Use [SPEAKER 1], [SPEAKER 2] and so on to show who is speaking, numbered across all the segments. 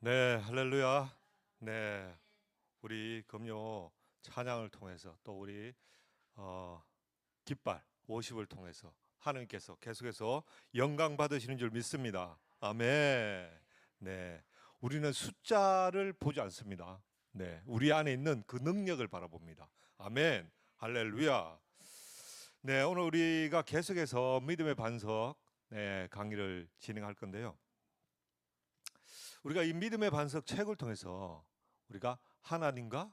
[SPEAKER 1] 네, 할렐루야. 네, 우리 금요 찬양을 통해서 또 우리 깃발 50을 통해서 하나님께서 계속해서 영광 받으시는 줄 믿습니다. 아멘. 네, 우리는 숫자를 보지 않습니다. 네, 우리 안에 있는 그 능력을 바라봅니다. 아멘. 할렐루야. 네, 오늘 우리가 계속해서 믿음의 반석 강의를 진행할 건데요. 우리가 이 믿음의 반석 책을 통해서 우리가 하나님과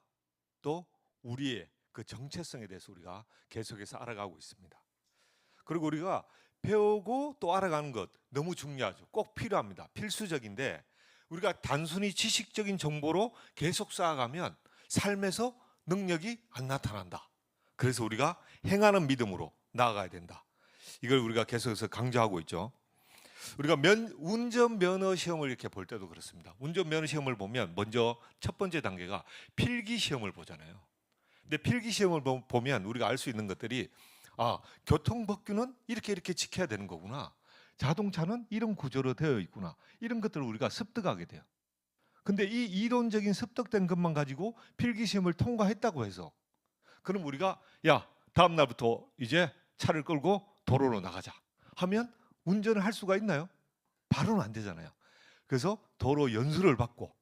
[SPEAKER 1] 또 우리의 그 정체성에 대해서 우리가 계속해서 알아가고 있습니다. 그리고 우리가 배우고 또 알아가는 것 너무 중요하죠. 꼭 필요합니다. 필수적인데 우리가 단순히 지식적인 정보로 계속 쌓아가면 삶에서 능력이 안 나타난다. 그래서 우리가 행하는 믿음으로 나아가야 된다. 이걸 우리가 계속해서 강조하고 있죠. 우리가 운전면허 시험을 이렇게 볼 때도 그렇습니다. 운전면허 시험을 보면 먼저 첫 번째 단계가 필기 시험을 보잖아요. 근데 필기 시험을 보면 우리가 알 수 있는 것들이 교통법규는 이렇게 지켜야 되는 거구나. 자동차는 이런 구조로 되어 있구나. 이런 것들을 우리가 습득하게 돼요. 근데 이 이론적인 습득된 것만 가지고 필기 시험을 통과했다고 해서 그럼 우리가 다음 날부터 이제 차를 끌고 도로로 나가자 하면 운전을 할 수가 있나요? 바로는 안 되잖아요. 그래서 도로 연수를 받고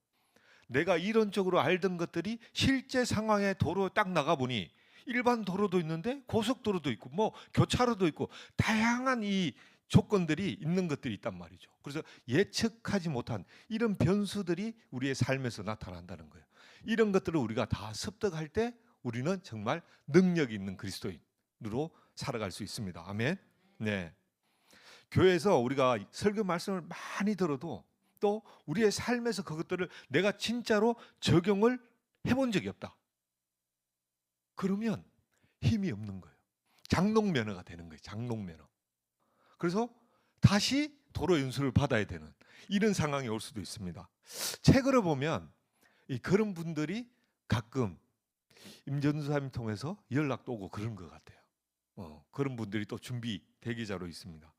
[SPEAKER 1] 내가 이론적으로 알던 것들이 실제 상황에 도로에 딱 나가보니 일반 도로도 있는데 고속도로도 있고 뭐 교차로도 있고 다양한 이 조건들이 있는 것들이 있단 말이죠. 그래서 예측하지 못한 이런 변수들이 우리의 삶에서 나타난다는 거예요. 이런 것들을 우리가 다 습득할 때 우리는 정말 능력이 있는 그리스도인으로 살아갈 수 있습니다. 아멘. 네. 교회에서 우리가 설교 말씀을 많이 들어도 또 우리의 삶에서 그것들을 내가 진짜로 적용을 해본 적이 없다. 그러면 힘이 없는 거예요. 장롱면허가 되는 거예요. 장롱면허. 그래서 다시 도로 연수를 받아야 되는 이런 상황이 올 수도 있습니다. 책으로 보면 그런 분들이 가끔 임전사님 통해서 연락도 오고 그런 것 같아요. 그런 분들이 또 준비 대기자로 있습니다.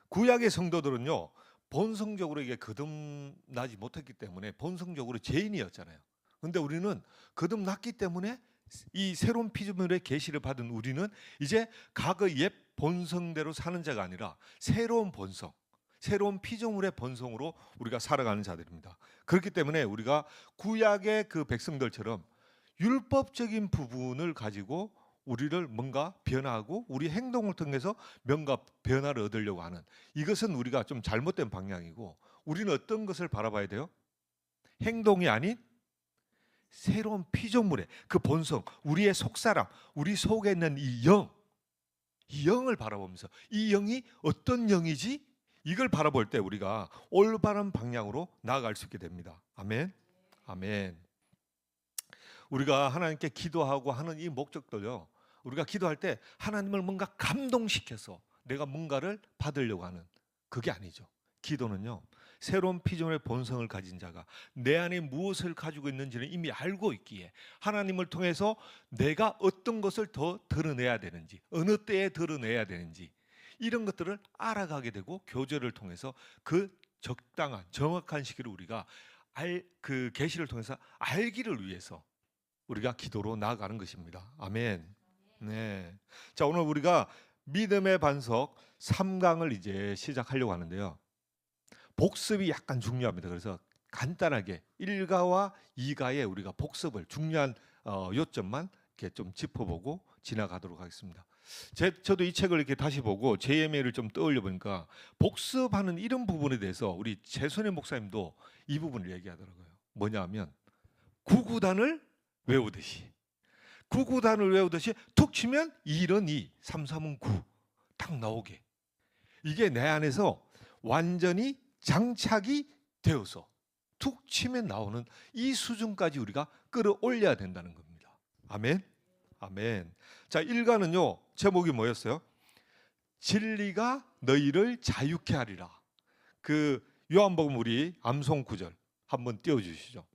[SPEAKER 1] 구약의 성도들은요 본성적으로 이게 거듭나지 못했기 때문에 본성적으로 죄인이었잖아요. 그런데 우리는 거듭났기 때문에 이 새로운 피조물의 계시를 받은 우리는 이제 과거 옛 본성대로 사는 자가 아니라 새로운 본성, 새로운 피조물의 본성으로 우리가 살아가는 자들입니다. 그렇기 때문에 우리가 구약의 그 백성들처럼 율법적인 부분을 가지고 우리를 뭔가 변화하고 우리 행동을 통해서 뭔가 변화를 얻으려고 하는 이것은 우리가 좀 잘못된 방향이고 우리는 어떤 것을 바라봐야 돼요? 행동이 아닌 새로운 피조물의 그 본성, 우리의 속사람, 우리 속에 있는 이 영을 바라보면서 이 영이 어떤 영이지? 이걸 바라볼 때 우리가 올바른 방향으로 나아갈 수 있게 됩니다. 아멘. 아멘. 우리가 하나님께 기도하고 하는 이 목적도요. 우리가 기도할 때 하나님을 뭔가 감동시켜서 내가 뭔가를 받으려고 하는 그게 아니죠. 기도는요. 새로운 피조물의 본성을 가진 자가 내 안에 무엇을 가지고 있는지는 이미 알고 있기에 하나님을 통해서 내가 어떤 것을 더 드러내야 되는지 어느 때에 드러내야 되는지 이런 것들을 알아가게 되고 교제를 통해서 그 적당한 정확한 시기를 우리가 그 계시를 통해서 알기를 위해서 우리가 기도로 나아가는 것입니다. 아멘. 네. 자, 오늘 우리가 믿음의 반석 3강을 이제 시작하려고 하는데요. 복습이 약간 중요합니다. 그래서 간단하게 1가와 2가의 우리가 복습을 중요한 요점만 이렇게 좀 짚어보고 지나가도록 하겠습니다. 저도 이 책을 이렇게 다시 보고 JMA를 좀 떠올려 보니까 복습하는 이런 부분에 대해서 우리 최선의 목사님도 이 부분을 얘기하더라고요. 뭐냐면 구구단을 외우듯이 구구단을 외우듯이 툭 치면 2는 2, 3, 3은 9 딱 나오게 이게 내 안에서 완전히 장착이 되어서 툭 치면 나오는 이 수준까지 우리가 끌어올려야 된다는 겁니다. 아멘. 아멘. 자, 1가는요 제목이 뭐였어요? 진리가 너희를 자유케 하리라. 그 요한복음 우리 암송 구절 한번 띄워주시죠.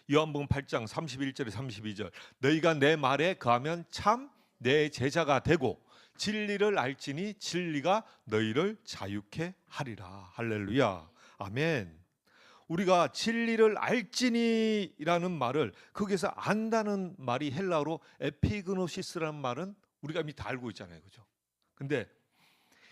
[SPEAKER 1] 요한복음 8장 31절에 32절 너희가 내 말에 거하면 참 내 제자가 되고 진리를 알지니 진리가 너희를 자유케 하리라. 할렐루야. 아멘. 우리가 진리를 알지니라는 말을 거기서 안다는 말이 헬라어로 에피그노시스라는 말은 우리가 이미 다 알고 있잖아요. 그죠? 근데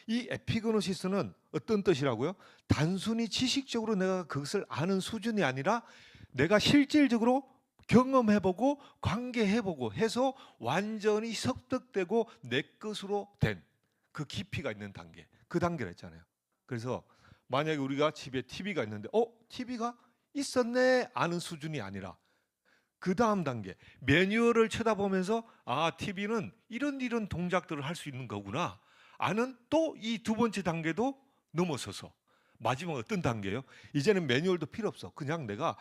[SPEAKER 1] 이 에피그노시스는 어떤 뜻이라고요? 단순히 지식적으로 내가 그것을 아는 수준이 아니라 내가 실질적으로 경험해보고 관계해보고 해서 완전히 습득되고 내 것으로 된 그 깊이가 있는 단계, 그 단계를 했잖아요. 그래서 만약에 우리가 집에 TV가 있는데 TV가 있었네 아는 수준이 아니라 그 다음 단계 매뉴얼을 쳐다보면서 TV는 이런 동작들을 할 수 있는 거구나 아는 또 이 두 번째 단계도 넘어서서 마지막 어떤 단계예요? 이제는 매뉴얼도 필요 없어. 그냥 내가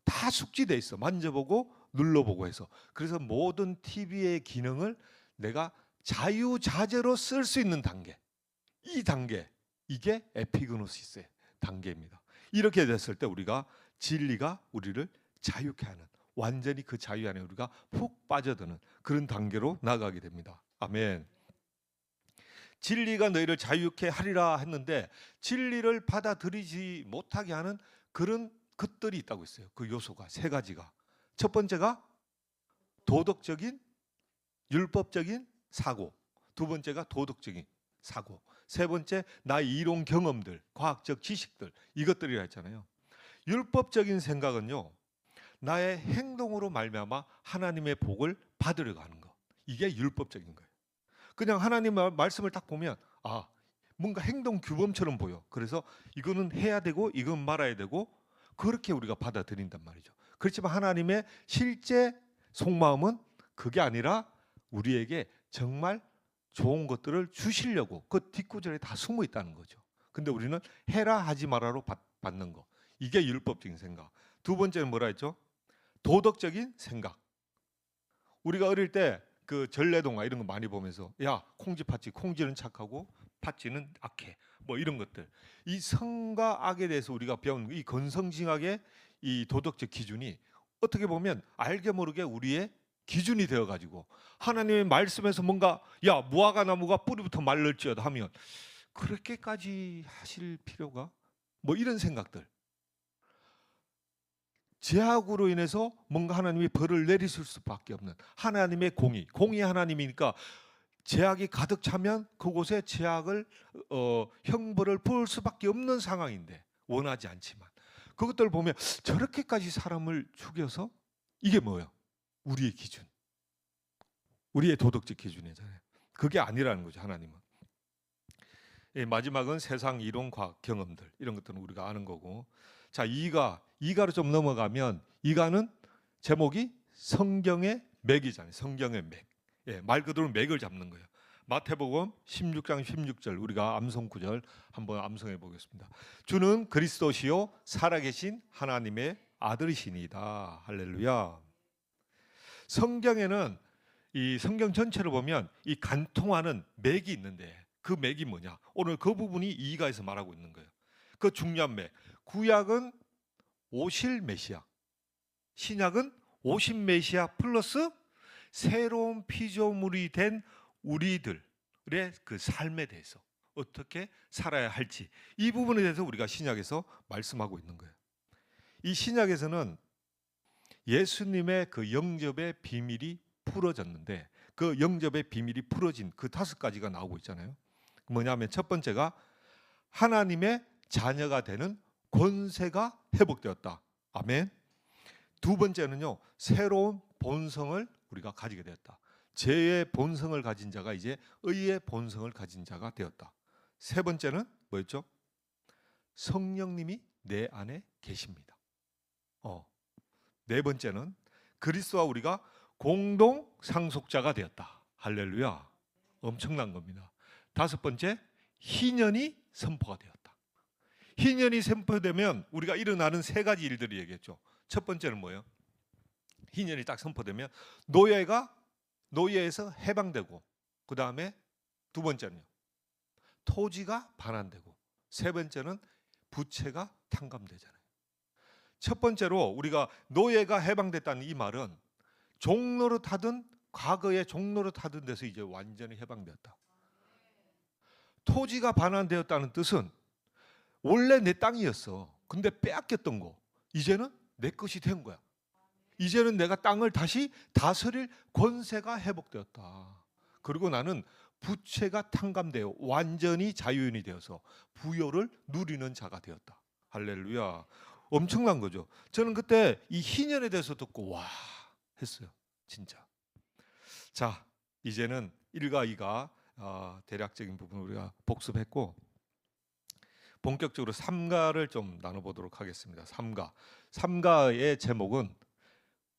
[SPEAKER 1] 다 숙지돼 있어. 만져보고 눌러보고 해서. 그래서 모든 TV의 기능을 내가 자유자재로 쓸 수 있는 단계. 이 단계, 이게 에피그노시스의 단계입니다. 이렇게 됐을 때 우리가 진리가 우리를 자유케 하는, 완전히 그 자유 안에 우리가 푹 빠져드는 그런 단계로 나가게 됩니다. 아멘. 진리가 너희를 자유케 하리라 했는데 진리를 받아들이지 못하게 하는 그런 것들이 있다고 했어요. 그 요소가 세 가지가. 첫 번째가 도덕적인, 율법적인 사고. 두 번째가 도덕적인 사고. 세 번째 나의 이론 경험들, 과학적 지식들, 이것들이라 했잖아요. 율법적인 생각은요, 나의 행동으로 말미암아 하나님의 복을 받으려고 하는 거. 이게 율법적인 거예요. 그냥 하나님의 말씀을 딱 보면 뭔가 행동 규범처럼 보여. 그래서 이거는 해야 되고 이건 말아야 되고 그렇게 우리가 받아들인단 말이죠. 그렇지만 하나님의 실제 속마음은 그게 아니라 우리에게 정말 좋은 것들을 주시려고 그 뒷구절에 다 숨어 있다는 거죠. 근데 우리는 해라 하지 마라로 받는 거. 이게 율법적인 생각. 두 번째는 뭐라 했죠? 도덕적인 생각. 우리가 어릴 때 그 전래동화 이런 거 많이 보면서 야 콩쥐 팥쥐, 콩쥐는 착하고 팥쥐는 악해, 뭐 이런 것들. 이 성과 악에 대해서 우리가 배운 이 건성징악의 이 도덕적 기준이 어떻게 보면 알게 모르게 우리의 기준이 되어가지고 하나님의 말씀에서 뭔가 야 무화과 나무가 뿌리부터 말를지어다 하면 그렇게까지 하실 필요가 뭐 이런 생각들. 죄악으로 인해서 뭔가 하나님이 벌을 내리실 수밖에 없는 하나님의 공의 하나님이니까 죄악이 가득 차면 그곳에 죄악을 형벌을 부을 수밖에 없는 상황인데 원하지 않지만 그것들을 보면 저렇게까지 사람을 죽여서 이게 뭐예요? 우리의 기준, 우리의 도덕적 기준이잖아요. 그게 아니라는 거죠. 하나님은. 마지막은 세상 이론, 과학, 경험들 이런 것들은 우리가 아는 거고. 자, 이가로 좀 넘어가면 이가는 제목이 성경의 맥이잖아요. 성경의 맥. 말 그대로 맥을 잡는 거예요. 마태복음 16장 16절 우리가 암송 구절 한번 암송해 보겠습니다. 주는 그리스도시요 살아계신 하나님의 아들이시니이다. 할렐루야. 성경에는 이 성경 전체를 보면 이 간통하는 맥이 있는데 그 맥이 뭐냐? 오늘 그 부분이 이가에서 말하고 있는 거예요. 그 중요한 맥. 구약은 오실 메시아, 신약은 오신 메시아 플러스 새로운 피조물이 된 우리들의 그 삶에 대해서 어떻게 살아야 할지 이 부분에 대해서 우리가 신약에서 말씀하고 있는 거예요. 이 신약에서는 예수님의 그 영접의 비밀이 풀어졌는데 그 영접의 비밀이 풀어진 그 5가지가 나오고 있잖아요. 뭐냐면 첫 번째가 하나님의 자녀가 되는 권세가 회복되었다. 아멘. 두 번째는요, 새로운 본성을 우리가 가지게 되었다. 죄의 본성을 가진 자가 이제 의의 본성을 가진 자가 되었다. 세 번째는 뭐였죠? 성령님이 내 안에 계십니다. 네 번째는 그리스도와 우리가 공동 상속자가 되었다. 할렐루야. 엄청난 겁니다. 다섯 번째, 희년이 선포가 되었다. 희년이 선포되면 우리가 일어나는 3가지 일들이 얘기했죠. 첫 번째는 뭐예요? 희년이 딱 선포되면 노예에서 해방되고, 그 다음에 두 번째는요, 토지가 반환되고, 세 번째는 부채가 탕감되잖아요. 첫 번째로 우리가 노예가 해방됐다는 이 말은 과거에 종로로 타던 데서 이제 완전히 해방되었다. 토지가 반환되었다는 뜻은 원래 내 땅이었어. 근데 빼앗겼던 거 이제는 내 것이 된 거야. 이제는 내가 땅을 다시 다스릴 권세가 회복되었다. 그리고 나는 부채가 탕감되어 완전히 자유인이 되어서 부요를 누리는 자가 되었다. 할렐루야. 엄청난 거죠. 저는 그때 이 희년에 대해서 듣고 와 했어요. 진짜. 자, 이제는 1과 2가 대략적인 부분을 우리가 복습했고 본격적으로 3가를 좀 나눠보도록 하겠습니다. 3가의 제목은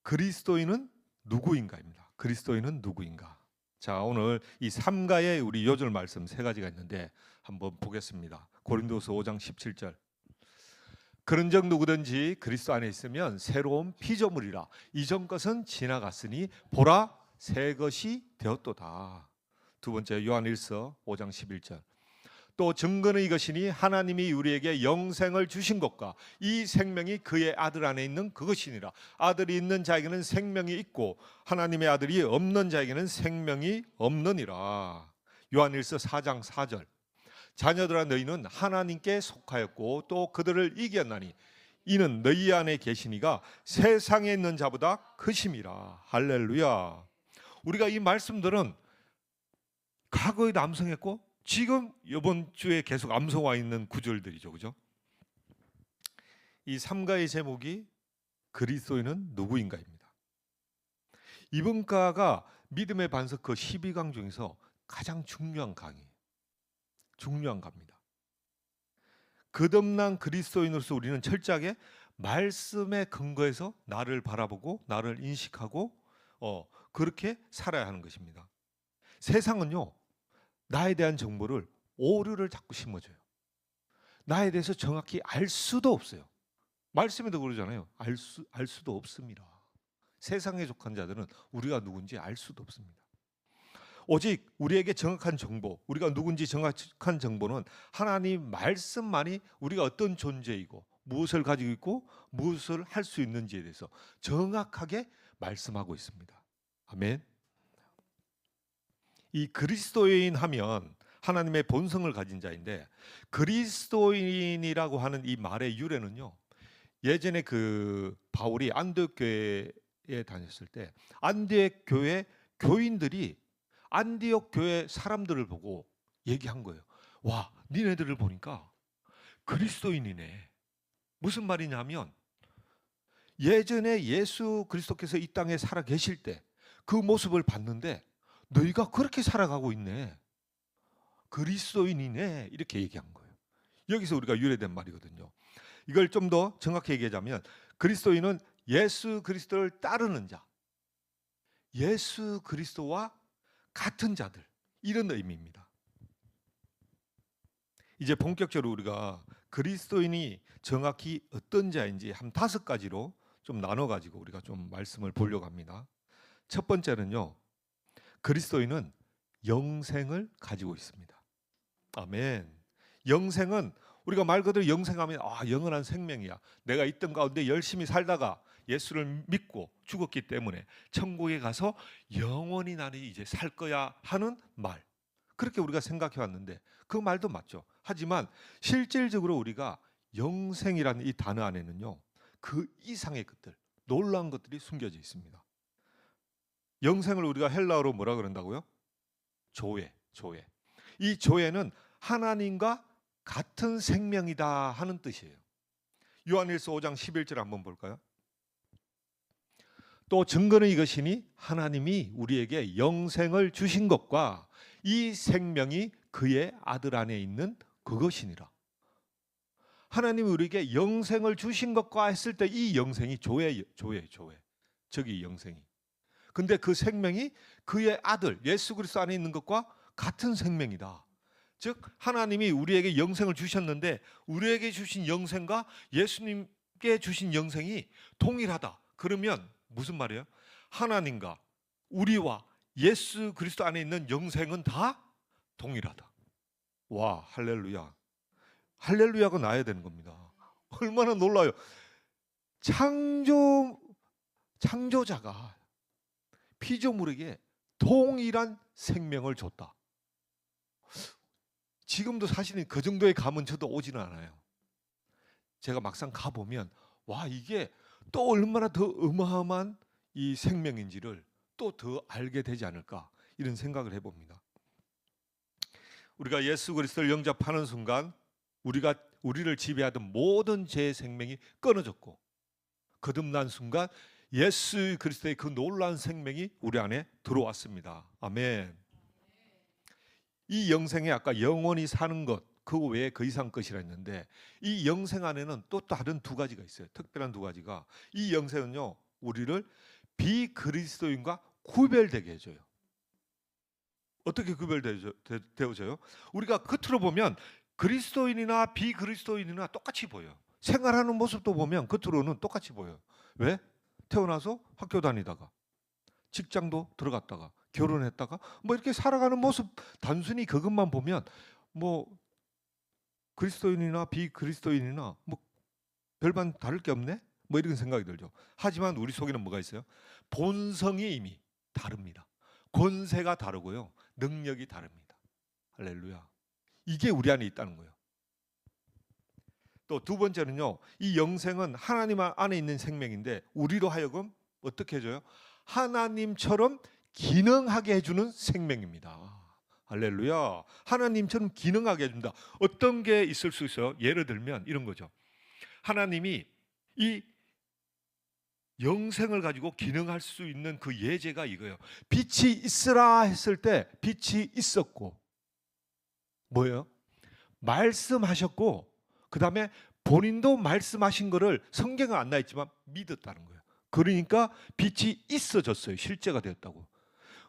[SPEAKER 1] 그리스도인은 누구인가입니다. 그리스도인은 누구인가. 자, 오늘 이 3가의 우리 요절 말씀 3가지가 있는데 한번 보겠습니다. 고린도서 5장 17절. 그런즉 누구든지 그리스도 안에 있으면 새로운 피조물이라. 이전 것은 지나갔으니 보라 새 것이 되었도다. 두 번째 요한일서 5장 11절. 또 증거는 이것이니 하나님이 우리에게 영생을 주신 것과 이 생명이 그의 아들 안에 있는 그것이니라. 아들이 있는 자에게는 생명이 있고 하나님의 아들이 없는 자에게는 생명이 없느니라. 요한일서 4장 4절. 자녀들아 너희는 하나님께 속하였고 또 그들을 이겼나니 이는 너희 안에 계시니가 세상에 있는 자보다 크심이라. 할렐루야. 우리가 이 말씀들은 과거에도 암송했고 지금 이번 주에 계속 암송와 있는 구절들이죠. 그죠? 이 3가의 제목이 그리스도인은 누구인가입니다. 이번 가가 믿음의 반석 그 12강 중에서 가장 중요한 강이에요. 중요한 갑니다. 거듭난 그리스도인으로서 우리는 철저하게 말씀에 근거해서 나를 바라보고 나를 인식하고 그렇게 살아야 하는 것입니다. 세상은요 나에 대한 정보를 오류를 자꾸 심어줘요. 나에 대해서 정확히 알 수도 없어요. 말씀에도 그러잖아요. 알 수도 없습니다. 세상에 속한 자들은 우리가 누군지 알 수도 없습니다. 오직 우리에게 정확한 정보, 우리가 누군지 정확한 정보는 하나님 말씀만이 우리가 어떤 존재이고 무엇을 가지고 있고 무엇을 할 수 있는지에 대해서 정확하게 말씀하고 있습니다. 아멘. 이 그리스도인 하면 하나님의 본성을 가진 자인데 그리스도인이라고 하는 이 말의 유래는요. 예전에 그 바울이 안디옥 교회에 다녔을 때 안디옥 교회 교인들이 안디옥 교회 사람들을 보고 얘기한 거예요. 와, 니네들을 보니까 그리스도인이네. 무슨 말이냐면 예전에 예수 그리스도께서 이 땅에 살아 계실 때 그 모습을 봤는데 너희가 그렇게 살아가고 있네. 그리스도인이네. 이렇게 얘기한 거예요. 여기서 우리가 유래된 말이거든요. 이걸 좀 더 정확히 얘기하자면 그리스도인은 예수 그리스도를 따르는 자, 예수 그리스도와 같은 자들, 이런 의미입니다. 이제 본격적으로 우리가 그리스도인이 정확히 어떤 자인지 한 5가지로 좀 나눠가지고 우리가 좀 말씀을 보려고 합니다. 첫 번째는요, 그리스도인은 영생을 가지고 있습니다. 아멘. 영생은 우리가 말 그대로 영생하면 영원한 생명이야. 내가 있던 가운데 열심히 살다가 예수를 믿고 죽었기 때문에 천국에 가서 영원히 나는 이제 살 거야 하는 말. 그렇게 우리가 생각해 왔는데 그 말도 맞죠. 하지만 실질적으로 우리가 영생이라는 이 단어 안에는요, 그 이상의 것들, 놀라운 것들이 숨겨져 있습니다. 영생을 우리가 헬라어로 뭐라 그런다고요? 조회. 이 조회는 하나님과 같은 생명이다 하는 뜻이에요. 요한일서 5장 11절 한번 볼까요? 또 증거는 이것이니 하나님이 우리에게 영생을 주신 것과 이 생명이 그의 아들 안에 있는 그것이니라. 하나님이 우리에게 영생을 주신 것과 했을 때 이 영생이 조회. 저기 영생이. 근데 그 생명이 그의 아들 예수 그리스도 안에 있는 것과 같은 생명이다. 즉 하나님이 우리에게 영생을 주셨는데 우리에게 주신 영생과 예수님께 주신 영생이 동일하다. 그러면 무슨 말이에요? 하나님과 우리와 예수 그리스도 안에 있는 영생은 다 동일하다. 와, 할렐루야. 할렐루야가 나야 되는 겁니다. 얼마나 놀라요. 창조자가 피조물에게 동일한 생명을 줬다. 지금도 사실은 그 정도의 감은 저도 오지는 않아요. 제가 막상 가보면 와, 이게 또 얼마나 더 어마어마한 이 생명인지를 또 더 알게 되지 않을까, 이런 생각을 해봅니다. 우리가 예수 그리스도를 영접하는 순간 우리를 지배하던 모든 죄의 생명이 끊어졌고, 거듭난 순간 예수 그리스도의 그 놀라운 생명이 우리 안에 들어왔습니다. 아멘. 이 영생에 아까 영원히 사는 것, 그거 외에 그 이상 것이라 했는데, 이 영생 안에는 또 다른 두 가지가 있어요. 특별한 두 가지가. 이 영생은요, 우리를 비그리스도인과 구별되게 해줘요. 어떻게 구별되어져요? 우리가 겉으로 보면 그리스도인이나 비그리스도인이나 똑같이 보여요. 생활하는 모습도 보면 겉으로는 똑같이 보여요. 왜? 태어나서 학교 다니다가 직장도 들어갔다가 결혼했다가 뭐 이렇게 살아가는 모습, 단순히 그것만 보면 뭐 그리스도인이나 비그리스도인이나 뭐 별반 다를 게 없네? 뭐 이런 생각이 들죠. 하지만 우리 속에는 뭐가 있어요? 본성이 이미 다릅니다. 권세가 다르고요, 능력이 다릅니다. 할렐루야. 이게 우리 안에 있다는 거예요. 또 두 번째는요, 이 영생은 하나님 안에 있는 생명인데 우리로 하여금 어떻게 해줘요? 하나님처럼 기능하게 해주는 생명입니다. 할렐루야. 하나님처럼 기능하게 해준다. 어떤 게 있을 수 있어요? 예를 들면 이런 거죠. 하나님이 이 영생을 가지고 기능할 수 있는 그 예제가 이거예요. 빛이 있으라 했을 때 빛이 있었고, 뭐예요? 말씀하셨고, 그 다음에 본인도 말씀하신 거를 성경은 안 나있지만 믿었다는 거예요. 그러니까 빛이 있어졌어요. 실제가 되었다고.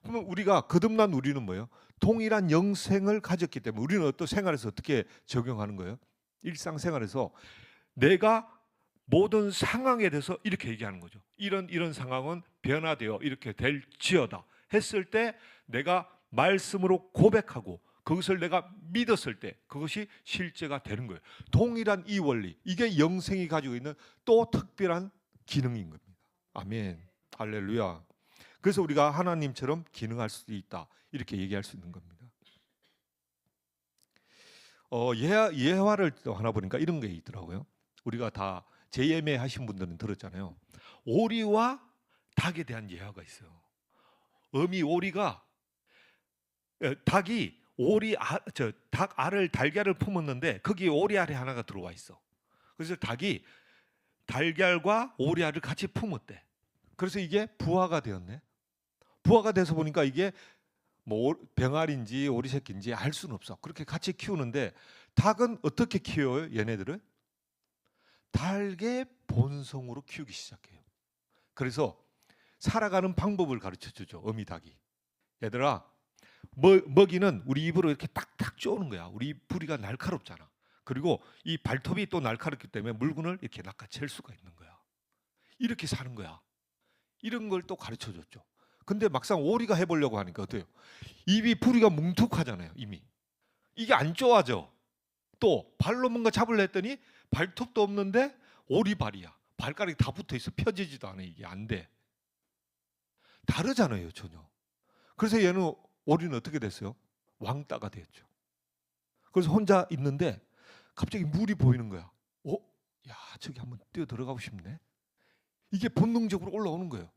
[SPEAKER 1] 그러면 우리가 거듭난 우리는 뭐예요? 동일한 영생을 가졌기 때문에 우리는 어떤 생활에서 어떻게 적용하는 거예요? 일상생활에서 내가 모든 상황에 대해서 이렇게 얘기하는 거죠. 이런 상황은 변화되어 이렇게 될지어다 했을 때 내가 말씀으로 고백하고 그것을 내가 믿었을 때 그것이 실제가 되는 거예요. 동일한 이 원리, 이게 영생이 가지고 있는 또 특별한 기능인 겁니다. 아멘. 할렐루야. 그래서 우리가 하나님처럼 기능할 수 있다, 이렇게 얘기할 수 있는 겁니다. 예화를 또 하나 보니까 이런 게 있더라고요. 우리가 다 재예매 하신 분들은 들었잖아요. 오리와 닭에 대한 예화가 있어요. 어미 오리가 닭이 닭 알을 달걀을 품었는데 거기에 오리 알이 하나가 들어와 있어. 그래서 닭이 달걀과 오리 알을 같이 품었대. 그래서 이게 부화가 되었네. 부화가 돼서 보니까 이게 뭐 병아리인지 오리 새끼인지 알 수는 없어. 그렇게 같이 키우는데 닭은 어떻게 키워요? 얘네들을 닭의 본성으로 키우기 시작해요. 그래서 살아가는 방법을 가르쳐 주죠. 어미 닭이. 얘들아, 먹이는 우리 입으로 이렇게 딱딱 쪼는 거야. 우리 부리가 날카롭잖아. 그리고 이 발톱이 또 날카롭기 때문에 물건을 이렇게 낚아챌 수가 있는 거야. 이렇게 사는 거야. 이런 걸 또 가르쳐 줬죠. 근데 막상 오리가 해보려고 하니까 어때요? 입이 부리가 뭉툭하잖아요. 이미 이게 안 좋아져. 또 발로 뭔가 잡으려 했더니 발톱도 없는데 오리발이야. 발가락이 다 붙어 있어. 펴지지도 않아. 이게 안 돼. 다르잖아요, 전혀. 그래서 얘는 오리는 어떻게 됐어요? 왕따가 됐죠. 그래서 혼자 있는데 갑자기 물이 보이는 거야. 야, 저기 한번 뛰어 들어가고 싶네. 이게 본능적으로 올라오는 거예요.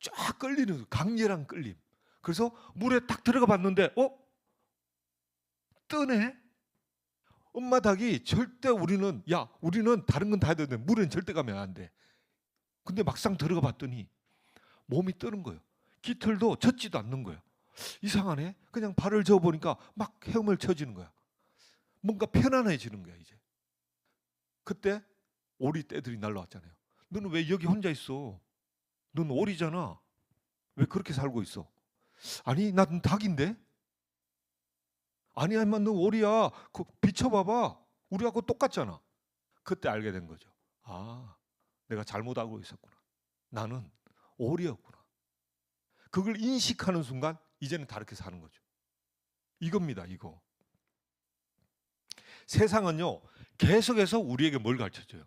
[SPEAKER 1] 쫙 끌리는, 강렬한 끌림. 그래서 물에 딱 들어가 봤는데 뜨네. 엄마 닭이 절대 우리는 다른 건 다 해도 되는데 물에는 절대 가면 안 돼. 근데 막상 들어가 봤더니 몸이 뜨는 거예요. 깃털도 젖지도 않는 거예요. 이상하네. 그냥 발을 저어 보니까 막 헤엄을 쳐지는 거야. 뭔가 편안해지는 거야. 이제 그때 오리 떼들이 날라왔잖아요. 너는 왜 여기 혼자 있어? 넌 오리잖아. 왜 그렇게 살고 있어? 아니, 난 닭인데. 아니, 아니면 너 오리야. 비춰봐봐. 우리하고 똑같잖아. 그때 알게 된 거죠. 아, 내가 잘못하고 있었구나. 나는 오리였구나. 그걸 인식하는 순간 이제는 다르게 사는 거죠. 이겁니다. 이거. 세상은요, 계속해서 우리에게 뭘 가르쳐줘요?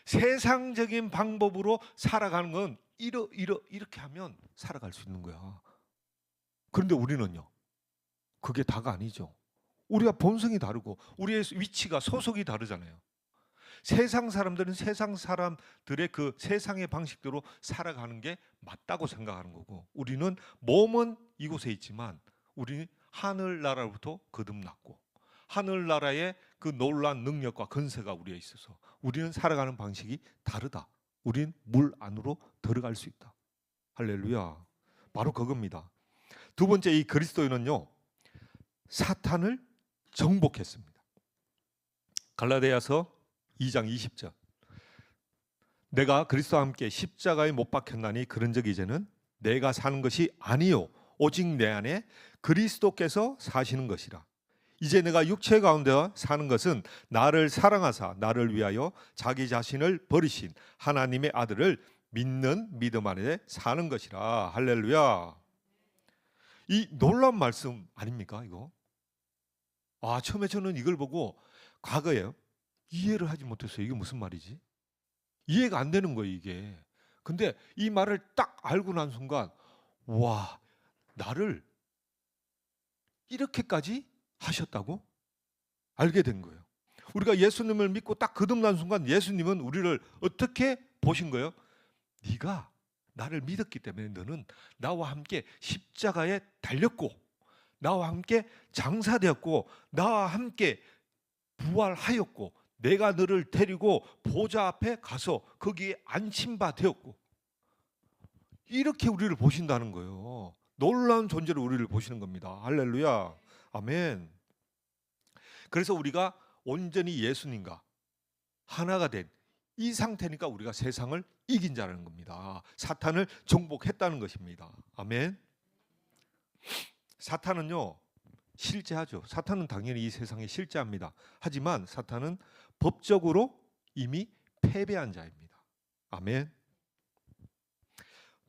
[SPEAKER 1] 세상적인 방법으로 살아가는 건 이렇게 하면 살아갈 수 있는 거야. 그런데 우리는요, 그게 다가 아니죠. 우리가 본성이 다르고 우리의 위치가, 소속이 다르잖아요. 세상 사람들은 세상 사람들의 그 세상의 방식대로 살아가는 게 맞다고 생각하는 거고, 우리는 몸은 이곳에 있지만 우리는 하늘나라로부터 거듭났고 하늘나라의 그 놀라운 능력과 건세가 우리에 있어서 우리는 살아가는 방식이 다르다. 우린 물 안으로 들어갈 수 있다. 할렐루야. 바로 그겁니다. 두 번째, 이 그리스도인은요, 사탄을 정복했습니다. 갈라디아서 2장 20절. 내가 그리스도와 함께 십자가에 못 박혔나니 그런즉 이제는 내가 사는 것이 아니요 오직 내 안에 그리스도께서 사시는 것이라. 이제 내가 육체 가운데 사는 것은 나를 사랑하사 나를 위하여 자기 자신을 버리신 하나님의 아들을 믿는 믿음 안에 사는 것이라. 할렐루야. 이 놀라운 말씀 아닙니까 이거? 처음에 저는 이걸 보고 과거에 이해를 하지 못했어요. 이게 무슨 말이지? 이해가 안 되는 거예요 이게. 근데 이 말을 딱 알고 난 순간, 와, 나를 이렇게까지 하셨다고 알게 된 거예요. 우리가 예수님을 믿고 딱 거듭난 순간 예수님은 우리를 어떻게 보신 거예요? 네가 나를 믿었기 때문에 너는 나와 함께 십자가에 달렸고 나와 함께 장사되었고 나와 함께 부활하였고 내가 너를 데리고 보좌 앞에 가서 거기에 안심바 되었고, 이렇게 우리를 보신다는 거예요. 놀라운 존재로 우리를 보시는 겁니다. 할렐루야. 아멘. 그래서 우리가 온전히 예수님과 하나가 된 이 상태니까 우리가 세상을 이긴 자라는 겁니다. 사탄을 정복했다는 것입니다. 아멘. 사탄은요 실제하죠. 사탄은 당연히 이 세상에 실제합니다. 하지만 사탄은 법적으로 이미 패배한 자입니다. 아멘.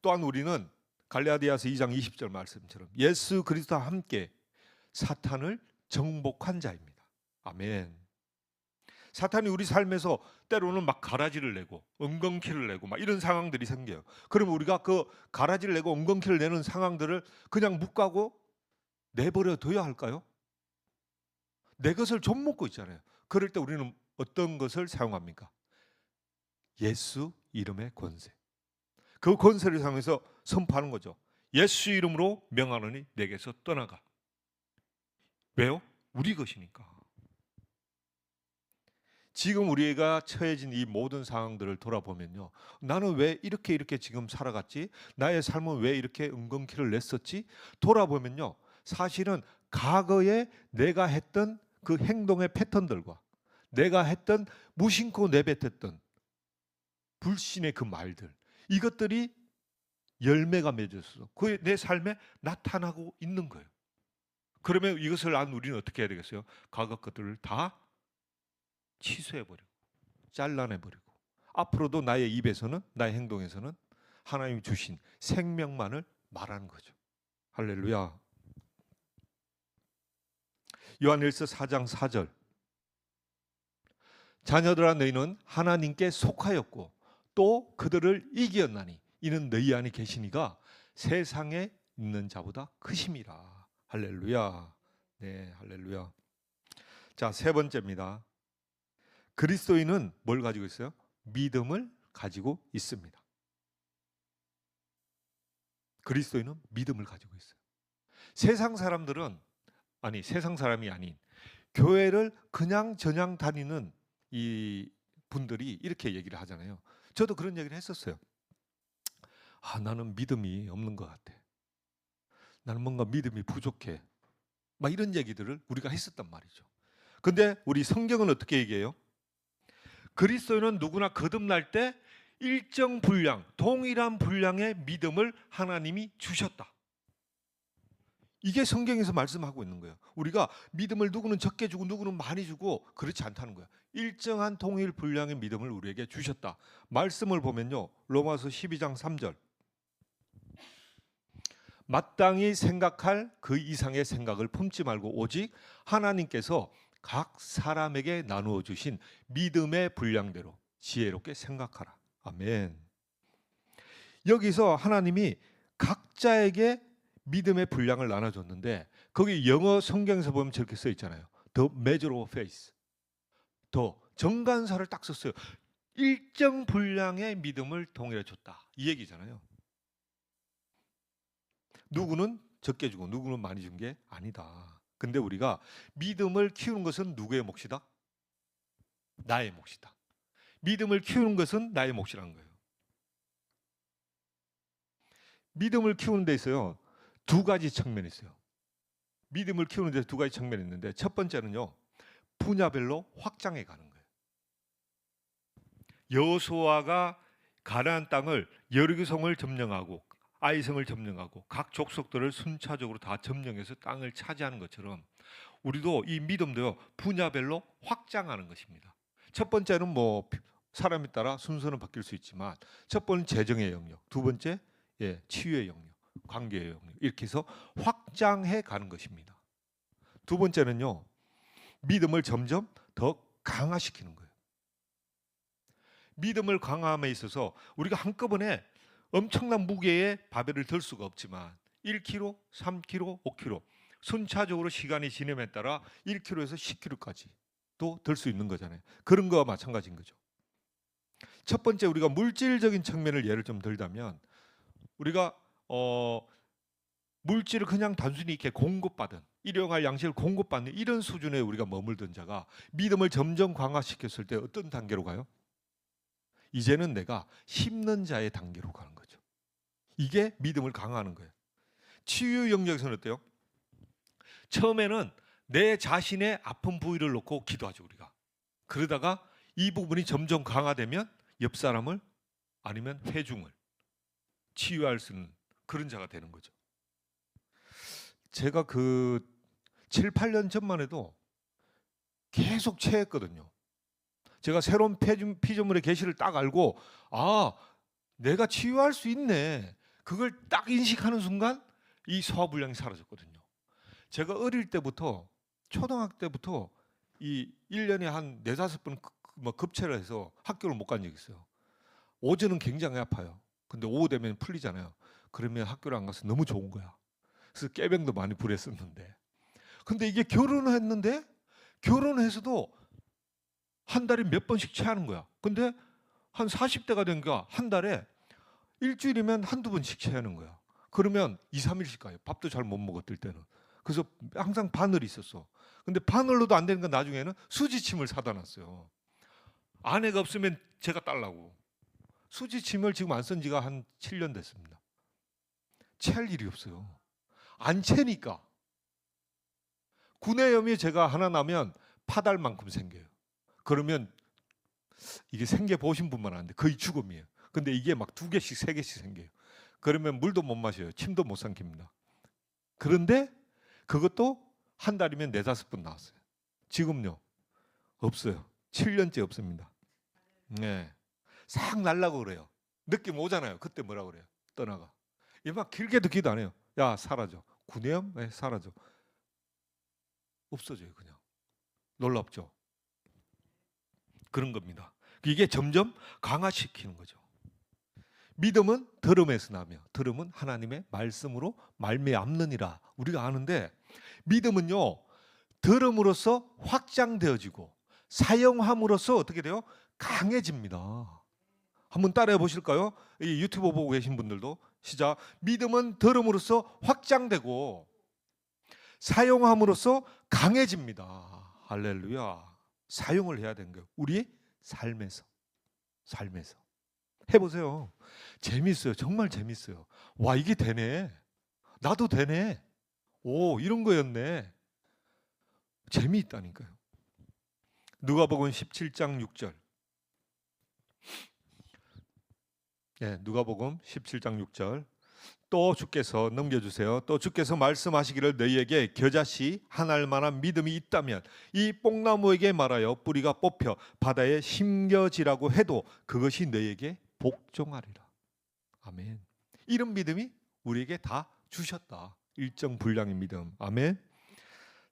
[SPEAKER 1] 또한 우리는 갈라디아서 2장 20절 말씀처럼 예수 그리스도와 함께 사탄을 정복한 자입니다. 아멘. 사탄이 우리 삶에서 때로는 막 가라지를 내고 엉겅퀴를 내고 막 이런 상황들이 생겨요. 그러면 우리가 그 가라지를 내고 엉겅퀴를 내는 상황들을 그냥 묵과고 내버려 둬야 할까요? 내 것을 좀 먹고 있잖아요. 그럴 때 우리는 어떤 것을 사용합니까? 예수 이름의 권세. 그 권세를 사용해서 선포하는 거죠. 예수 이름으로 명하노니 내게서 떠나가. 왜요? 우리 것이니까. 지금 우리가 처해진 이 모든 상황들을 돌아보면요, 나는 왜 이렇게 지금 살아갔지? 나의 삶은 왜 이렇게 엉겅퀴를 냈었지? 돌아보면요, 사실은 과거에 내가 했던 그 행동의 패턴들과 내가 했던 무심코 내뱉었던 불신의 그 말들, 이것들이 열매가 맺어서 내 삶에 나타나고 있는 거예요. 그러면 이것을 안 우리는 어떻게 해야 되겠어요? 과거 것들을 다 취소해버리고 잘라내버리고 앞으로도 나의 입에서는, 나의 행동에서는 하나님이 주신 생명만을 말하는 거죠. 할렐루야. 요한일서 4장 4절. 자녀들아 너희는 하나님께 속하였고 또 그들을 이기었나니 이는 너희 안에 계시니가 세상에 있는 자보다 크심이라. 할렐루야. 네, 할렐루야. 자, 세 번째입니다. 그리스도인은 뭘 가지고 있어요? 믿음을 가지고 있습니다. 그리스도인은 믿음을 가지고 있어요. 세상 사람들은, 아니 세상 사람이 아닌 교회를 그냥 저냥 다니는 이 분들이 이렇게 얘기를 하잖아요. 저도 그런 얘기를 했었어요. 나는 믿음이 없는 것 같아. 나는 뭔가 믿음이 부족해. 막 이런 얘기들을 우리가 했었단 말이죠. 근데 우리 성경은 어떻게 얘기해요? 그리스도인은 누구나 거듭날 때 일정 분량, 동일한 분량의 믿음을 하나님이 주셨다. 이게 성경에서 말씀하고 있는 거예요. 우리가 믿음을 누구는 적게 주고 누구는 많이 주고 그렇지 않다는 거예요. 일정한 동일 분량의 믿음을 우리에게 주셨다. 말씀을 보면요, 로마서 12장 3절. 마땅히 생각할 그 이상의 생각을 품지 말고 오직 하나님께서 각 사람에게 나누어 주신 믿음의 분량대로 지혜롭게 생각하라. 아멘. 여기서 하나님이 각자에게 믿음의 분량을 나눠줬는데 거기 영어 성경에서 보면 저렇게 써 있잖아요. The measure of faith. 더 정관사를 딱 썼어요. 일정 분량의 믿음을 동일해 줬다. 이 얘기잖아요. 누구는 적게 주고 누구는 많이 준 게 아니다. 근데 우리가 믿음을 키우는 것은 누구의 몫이다? 나의 몫이다. 믿음을 키우는 것은 나의 몫이라는 거예요. 믿음을 키우는 데 있어요. 두 가지 측면이 있어요. 믿음을 키우는 데 두 가지 측면이 있는데 첫 번째는요. 분야별로 확장해 가는 거예요. 여호수아가 가나안 땅을 여리고성을 점령하고 아이성을 점령하고 각 족속들을 순차적으로 다 점령해서 땅을 차지하는 것처럼 우리도 이 믿음도요. 분야별로 확장하는 것입니다. 첫 번째는 뭐 사람에 따라 순서는 바뀔 수 있지만 첫 번째는 재정의 영역, 두 번째 치유의 영역, 관계의 영역 이렇게 해서 확장해 가는 것입니다. 두 번째는요. 믿음을 점점 더 강화시키는 거예요. 믿음을 강화함에 있어서 우리가 한꺼번에 엄청난 무게의 바벨을 들 수가 없지만 1kg, 3kg, 5kg 순차적으로 시간이 지남에 따라 1kg에서 10kg까지도 들 수 있는 거잖아요. 그런 거와 마찬가지인 거죠. 첫 번째 우리가 물질적인 측면을 예를 좀 들자면 우리가 물질을 그냥 단순히 이렇게 공급받은 일용할 양식을 공급받는 이런 수준에 우리가 머물던 자가 믿음을 점점 강화시켰을 때 어떤 단계로 가요? 이제는 내가 심는 자의 단계로 가는 거죠. 이게 믿음을 강화하는 거예요. 치유 영역에서는 어때요? 처음에는 내 자신의 아픈 부위를 놓고 기도하죠 우리가. 그러다가 이 부분이 점점 강화되면 옆 사람을 아니면 회중을 치유할 수 있는 그런 자가 되는 거죠. 제가 그 7, 8년 전만 해도 계속 체했거든요. 제가 새로운 피조물의 계시를 딱 알고 아 내가 치유할 수 있네. 그걸 딱 인식하는 순간 이 소화불량이 사라졌거든요. 제가 어릴 때부터 초등학교 때부터 이 1년에 한 4, 5번 급체를 해서 학교를 못 간 적이 있어요. 오전은 굉장히 아파요. 근데 오후 되면 풀리잖아요. 그러면 학교를 안 가서 너무 좋은 거야. 그래서 깨병도 많이 부렸었는데. 근데 이게 결혼을 했는데 결혼해서도 한 달에 몇 번씩 체하는 거야. 근데 한 40대가 되니까 한 달에 일주일이면 한두 번씩 체하는 거야. 그러면 2, 3일씩 가요. 밥도 잘 못 먹었을 때는. 그래서 항상 바늘이 있었어. 근데 바늘로도 안 되니까 나중에는 수지침을 사다 놨어요. 아내가 없으면 제가 딸라고. 수지침을 지금 안 쓴 지가 한 7년 됐습니다. 체할 일이 없어요. 안 체니까. 구내염이 제가 하나 나면 파달만큼 생겨요. 그러면 이게 생겨 보신 분만 아는데 거의 죽음이에요. 근데 이게 막 2개씩 3개씩 생겨요. 그러면 물도 못 마셔요. 침도 못 삼킵니다. 그런데 그것도 한 달이면 4, 5번 나왔어요. 지금요 없어요. 7년째 없습니다. 네, 싹 날라고 그래요. 느낌 오잖아요. 그때 뭐라 그래요? 떠나가. 이 막 길게도 기도 안 해요. 야 사라져. 구내염? 네, 사라져. 없어져요 그냥. 놀랍죠? 그런 겁니다. 이게 점점 강화시키는 거죠. 믿음은 들음에서 나며 들음은 하나님의 말씀으로 말미암느니라. 우리가 아는데 믿음은요. 들음으로써 확장되어지고 사용함으로써 어떻게 돼요? 강해집니다. 한번 따라해 보실까요? 이 유튜브 보고 계신 분들도 시작. 믿음은 들음으로써 확장되고 사용함으로써 강해집니다. 할렐루야. 사용을 해야 되는 거예요. 우리의 삶에서. 해보세요. 재밌어요. 정말 재밌어요. 와 이게 되네. 나도 되네. 오 이런 거였네. 재미있다니까요. 누가복음 17장 6절. 누가복음 17장 6절. 또 주께서 넘겨주세요. 또 주께서 말씀하시기를 너희에게 겨자씨 한 알만한 믿음이 있다면 이 뽕나무에게 말하여 뿌리가 뽑혀 바다에 심겨지라고 해도 그것이 너희에게 복종하리라. 아멘. 이런 믿음이 우리에게 다 주셨다. 일정 분량의 믿음. 아멘.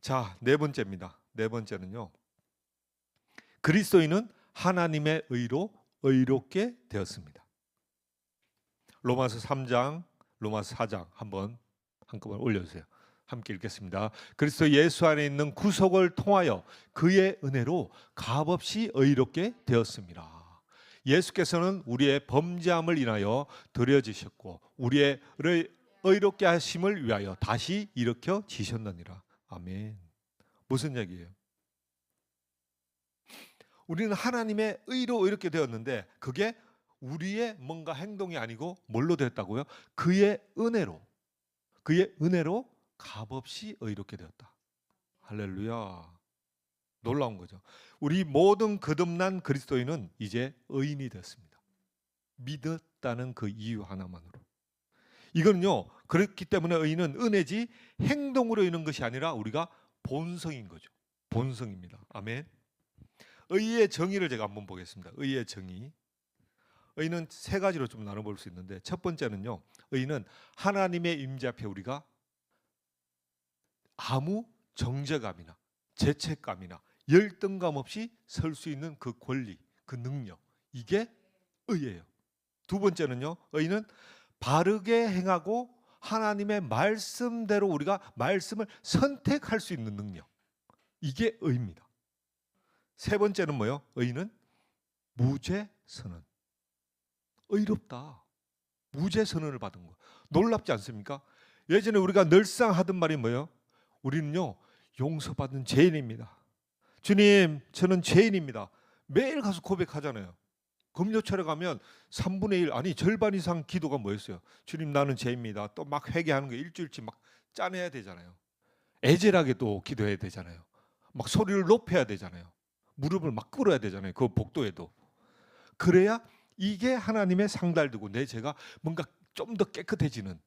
[SPEAKER 1] 자, 네 번째입니다. 네 번째는요. 그리스도인은 하나님의 의로 의롭게 되었습니다. 로마서 3장, 로마서 4장 한번 한꺼번에 올려주세요. 함께 읽겠습니다. 그리스도 예수 안에 있는 구속을 통하여 그의 은혜로 값없이 의롭게 되었습니다. 예수께서는 우리의 범죄함을 인하여 드려지셨고 우리의 의롭게 하심을 위하여 다시 일으켜 지셨느니라. 아멘. 무슨 얘기예요? 우리는 하나님의 의로 이렇게 되었는데 그게 우리의 뭔가 행동이 아니고 뭘로 되었다고요? 그의 은혜로 값없이 의롭게 되었다. 할렐루야. 놀라운 거죠. 우리 모든 거듭난 그리스도인은 이제 의인이 되었습니다. 믿었다는 그 이유 하나만으로. 이거는요, 그렇기 때문에 의인은 은혜지 행동으로 이는 것이 아니라 우리가 본성인 거죠. 본성입니다. 아멘. 의의 정의를 제가 한번 보겠습니다. 의의 정의. 의는 세 가지로 좀 나눠볼 수 있는데 첫 번째는요, 의는 하나님의 임재 앞에 우리가 아무 정죄감이나 죄책감이나 열등감 없이 설 수 있는 그 권리, 그 능력, 이게 의예요. 두 번째는요, 의는 바르게 행하고 하나님의 말씀대로 우리가 말씀을 선택할 수 있는 능력, 이게 의입니다. 세 번째는 뭐예요? 의는 무죄 선언. 의롭다. 무죄 선언을 받은 거. 놀랍지 않습니까? 예전에 우리가 늘상 하던 말이 뭐예요? 우리는요, 용서받은 죄인입니다. 주님, 저는 죄인입니다. 매일 가서 고백하잖아요. 금요철에 가면 3분의 1, 아니 절반 이상 기도가 뭐였어요? 주님, 나는 죄입니다. 또 막 회개하는 거 일주일치 막 짜내야 되잖아요. 애절하게 또 기도해야 되잖아요. 막 소리를 높여야 되잖아요. 무릎을 막 꿇어야 되잖아요. 그 복도에도. 그래야 이게 하나님의 상달되고 내 죄가 뭔가 좀 더 깨끗해지는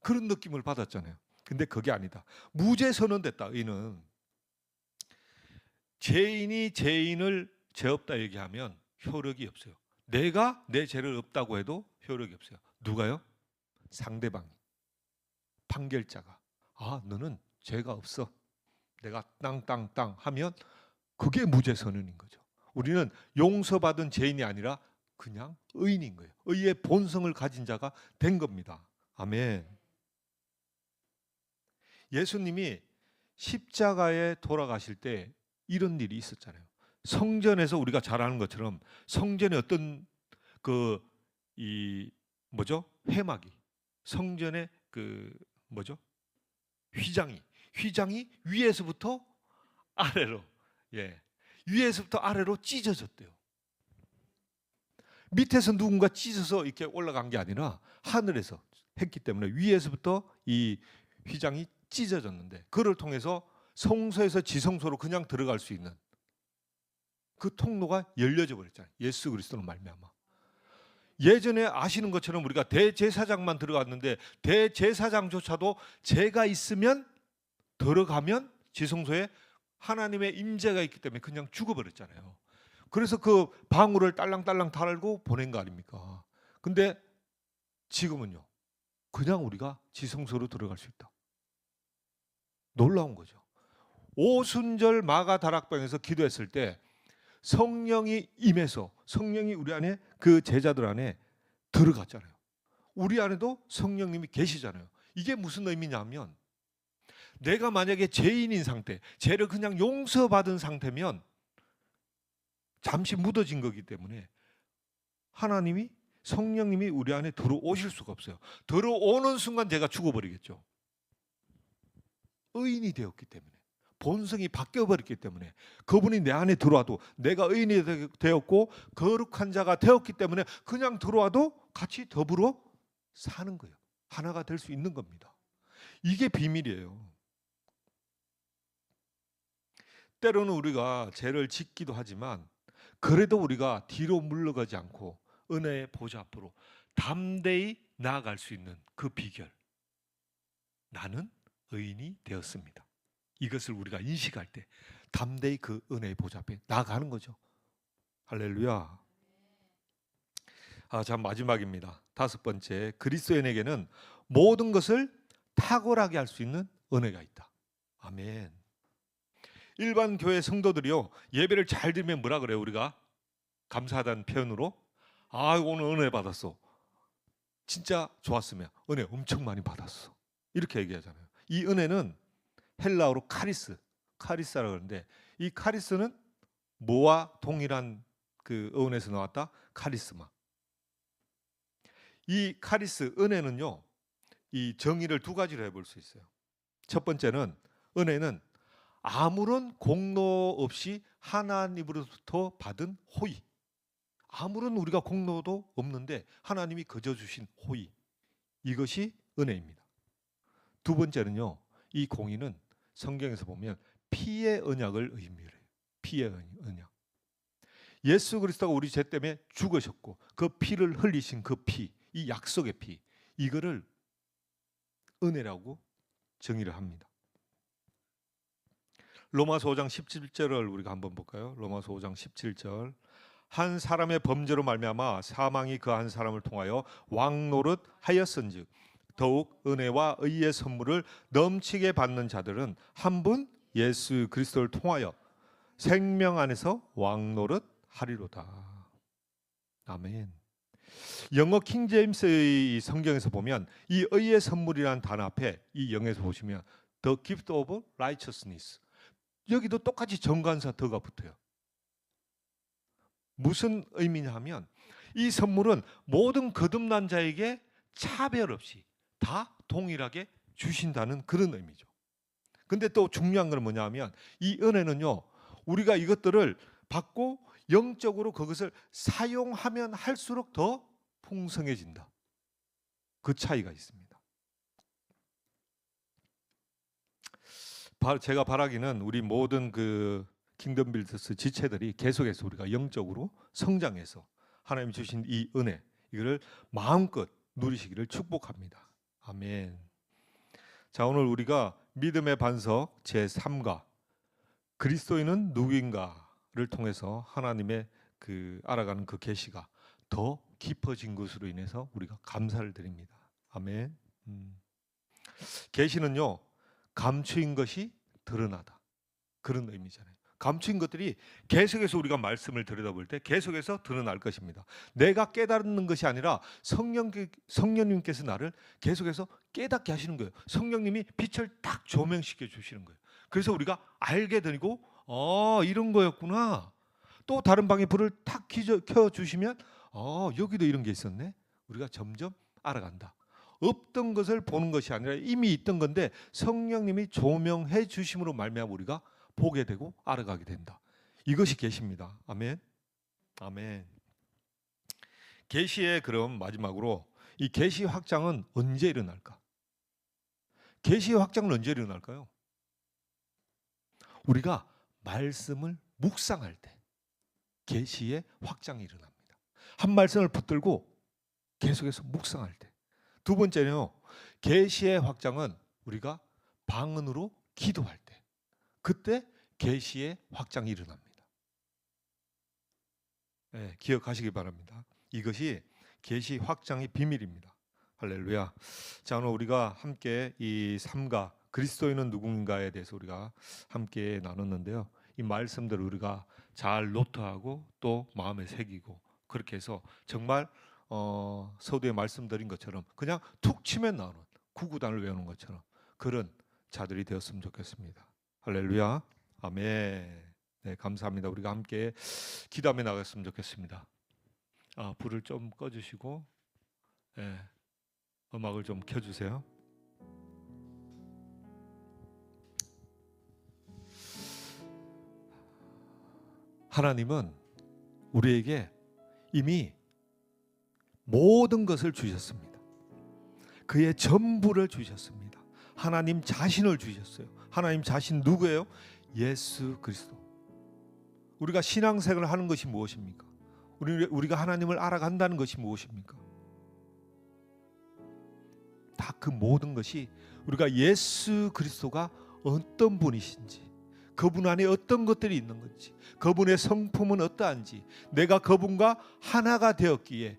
[SPEAKER 1] 그런 느낌을 받았잖아요. 근데 그게 아니다. 무죄 선언됐다. 의는 죄인이 죄인을 죄 없다 얘기하면 효력이 없어요. 내가 내 죄를 없다고 해도 효력이 없어요. 누가요? 상대방이. 판결자가. 아, 너는 죄가 없어. 내가 땅땅땅 하면 그게 무죄 선언인 거죠. 우리는 용서받은 죄인이 아니라 그냥 의인인 거예요. 의의 본성을 가진 자가 된 겁니다. 아멘. 예수님이 십자가에 돌아가실 때 이런 일이 있었잖아요. 성전에서 우리가 잘 아는 것처럼 성전에 어떤 회막이, 성전의 휘장이 위에서부터 아래로, 위에서부터 아래로 찢어졌대요. 밑에서 누군가 찢어서 이렇게 올라간 게 아니라 하늘에서 했기 때문에 위에서부터 이 휘장이 찢어졌는데 그를 통해서 성소에서 지성소로 그냥 들어갈 수 있는 그 통로가 열려져 버렸잖아요. 예수 그리스도로 말미암아. 예전에 아시는 것처럼 우리가 대제사장만 들어갔는데 대제사장조차도 죄가 있으면 들어가면 지성소에 하나님의 임재가 있기 때문에 그냥 죽어버렸잖아요. 그래서 그 방울을 딸랑딸랑 달고 보낸 거 아닙니까? 근데 지금은요, 그냥 우리가 지성소로 들어갈 수 있다. 놀라운 거죠. 오순절 마가다락방에서 기도했을 때 성령이 임해서 성령이 우리 안에 그 제자들 안에 들어갔잖아요. 우리 안에도 성령님이 계시잖아요. 이게 무슨 의미냐면 내가 만약에 죄인인 상태, 죄를 그냥 용서받은 상태면 잠시 묻어진 거기 때문에 하나님이 성령님이 우리 안에 들어오실 수가 없어요. 들어오는 순간 제가 죽어버리겠죠. 의인이 되었기 때문에, 본성이 바뀌어버렸기 때문에, 그분이 내 안에 들어와도 내가 의인이 되었고 거룩한 자가 되었기 때문에 그냥 들어와도 같이 더불어 사는 거예요. 하나가 될 수 있는 겁니다. 이게 비밀이에요. 때로는 우리가 죄를 짓기도 하지만 그래도 우리가 뒤로 물러가지 않고 은혜의 보좌 앞으로 담대히 나아갈 수 있는 그 비결, 나는 의인이 되었습니다. 이것을 우리가 인식할 때 담대히 그 은혜의 보좌 앞에 나아가는 거죠. 할렐루야. 자, 마지막입니다. 다섯 번째, 그리스도인에게는 모든 것을 탁월하게 할 수 있는 은혜가 있다. 아멘. 일반 교회 성도들이요, 예배를 잘 드리면 뭐라 그래요? 우리가 감사하다는 표현으로, 오늘 은혜 받았어. 진짜 좋았으면 은혜 엄청 많이 받았어. 이렇게 얘기하잖아요. 이 은혜는 헬라어로 카리스라고 하는데, 이 카리스는 뭐와 동일한 그 어원에서 나왔다? 카리스마. 이 카리스, 은혜는요, 이 정의를 두 가지로 해볼 수 있어요. 첫 번째는, 은혜는 아무런 공로 없이 하나님으로부터 받은 호의. 아무런 우리가 공로도 없는데 하나님이 거저 주신 호의. 이것이 은혜입니다. 두 번째는요, 이 공의는 성경에서 보면 피의 언약을 의미해요. 피의 언약. 예수 그리스도가 우리 죄 때문에 죽으셨고 그 피를 흘리신 그 피, 이 약속의 피, 이거를 은혜라고 정의를 합니다. 로마서 5장 17절을 우리가 한번 볼까요? 로마서 5장 17절. 한 사람의 범죄로 말미암아 사망이 그 한 사람을 통하여 왕노릇 하였은즉 더욱 은혜와 의의 선물을 넘치게 받는 자들은 한 분 예수 그리스도를 통하여 생명 안에서 왕노릇 하리로다. 아멘. 영어 킹제임스의 성경에서 보면 이 의의 선물이라는 단어 앞에 이 영에서 보시면 The gift of righteousness, 여기도 똑같이 정관사 더가 붙어요. 무슨 의미냐 하면 이 선물은 모든 거듭난 자에게 차별 없이 다 동일하게 주신다는 그런 의미죠. 근데 또 중요한 건 뭐냐 하면 이 은혜는요, 우리가 이것들을 받고 영적으로 그것을 사용하면 할수록 더 풍성해진다. 그 차이가 있습니다. 제가 바라기는 우리 모든 그 킹덤 빌더스 지체들이 계속해서 우리가 영적으로 성장해서 하나님 주신 이 은혜, 이거를 마음껏 누리시기를 축복합니다. 아멘. 자, 오늘 우리가 믿음의 반석 제3과 그리스도인은 누구인가를 통해서 하나님의 그 알아가는 그 계시가 더 깊어진 것으로 인해서 우리가 감사를 드립니다. 아멘. 계시는요, 감추인 것이 드러나다, 그런 의미잖아요. 감추인 것들이 계속해서 우리가 말씀을 들여다볼 때 계속해서 드러날 것입니다. 내가 깨닫는 것이 아니라 성령님께서 나를 계속해서 깨닫게 하시는 거예요. 성령님이 빛을 딱 조명시켜 주시는 거예요. 그래서 우리가 알게 되고 이런 거였구나. 또 다른 방에 불을 탁 켜주시면 여기도 이런 게 있었네. 우리가 점점 알아간다. 없던 것을 보는 것이 아니라 이미 있던 건데 성령님이 조명해 주심으로 말미암아 우리가 보게 되고 알아가게 된다. 이것이 계시입니다. 아멘. 아멘. 계시의 그럼 마지막으로 이 계시 확장은 언제 일어날까? 계시의 확장은 언제 일어날까요? 우리가 말씀을 묵상할 때 계시의 확장이 일어납니다. 한 말씀을 붙들고 계속해서 묵상할 때. 두 번째는요, 계시의 확장은 우리가 방언으로 기도할 때, 그때 계시의 확장이 일어납니다. 네, 기억하시기 바랍니다. 이것이 계시 확장의 비밀입니다. 할렐루야. 자, 오늘 우리가 함께 이 삶과 그리스도인은 누군가에 대해서 우리가 함께 나눴는데요. 이 말씀들을 우리가 잘 노트하고 또 마음에 새기고, 그렇게 해서 정말 서두에 말씀드린 것처럼 그냥 툭 치면 나오는 구구단을 외우는 것처럼 그런 자들이 되었으면 좋겠습니다. 할렐루야. 아멘. 네, 감사합니다. 우리가 함께 기도하며 나갔으면 좋겠습니다. 불을 좀 꺼주시고, 네, 음악을 좀 켜주세요. 하나님은 우리에게 이미 모든 것을 주셨습니다. 그의 전부를 주셨습니다. 하나님 자신을 주셨어요. 하나님 자신 누구예요? 예수 그리스도. 우리가 신앙생활을 하는 것이 무엇입니까? 우리가 하나님을 알아간다는 것이 무엇입니까? 다 그 모든 것이 우리가 예수 그리스도가 어떤 분이신지, 그분 안에 어떤 것들이 있는 건지, 그분의 성품은 어떠한지, 내가 그분과 하나가 되었기에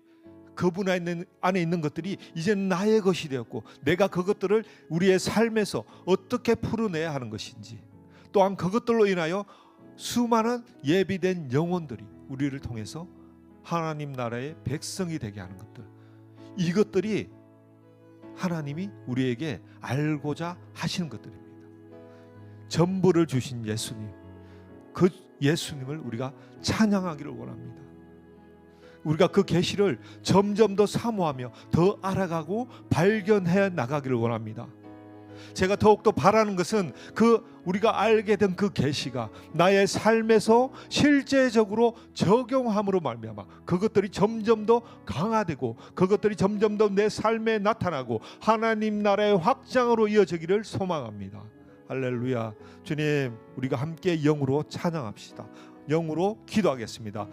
[SPEAKER 1] 그분 안에 있는 것들이 이제 나의 것이 되었고 내가 그것들을 우리의 삶에서 어떻게 풀어내야 하는 것인지, 또한 그것들로 인하여 수많은 예비된 영혼들이 우리를 통해서 하나님 나라의 백성이 되게 하는 것들, 이것들이 하나님이 우리에게 알고자 하시는 것들입니다. 전부를 주신 예수님, 그 예수님을 우리가 찬양하기를 원합니다. 우리가 그 계시를 점점 더 사모하며 더 알아가고 발견해 나가기를 원합니다. 제가 더욱더 바라는 것은 우리가 알게 된 그 계시가 나의 삶에서 실제적으로 적용함으로 말미암아 그것들이 점점 더 강화되고 그것들이 점점 더 내 삶에 나타나고 하나님 나라의 확장으로 이어지기를 소망합니다. 할렐루야. 주님, 우리가 함께 영으로 찬양합시다. 영으로 기도하겠습니다.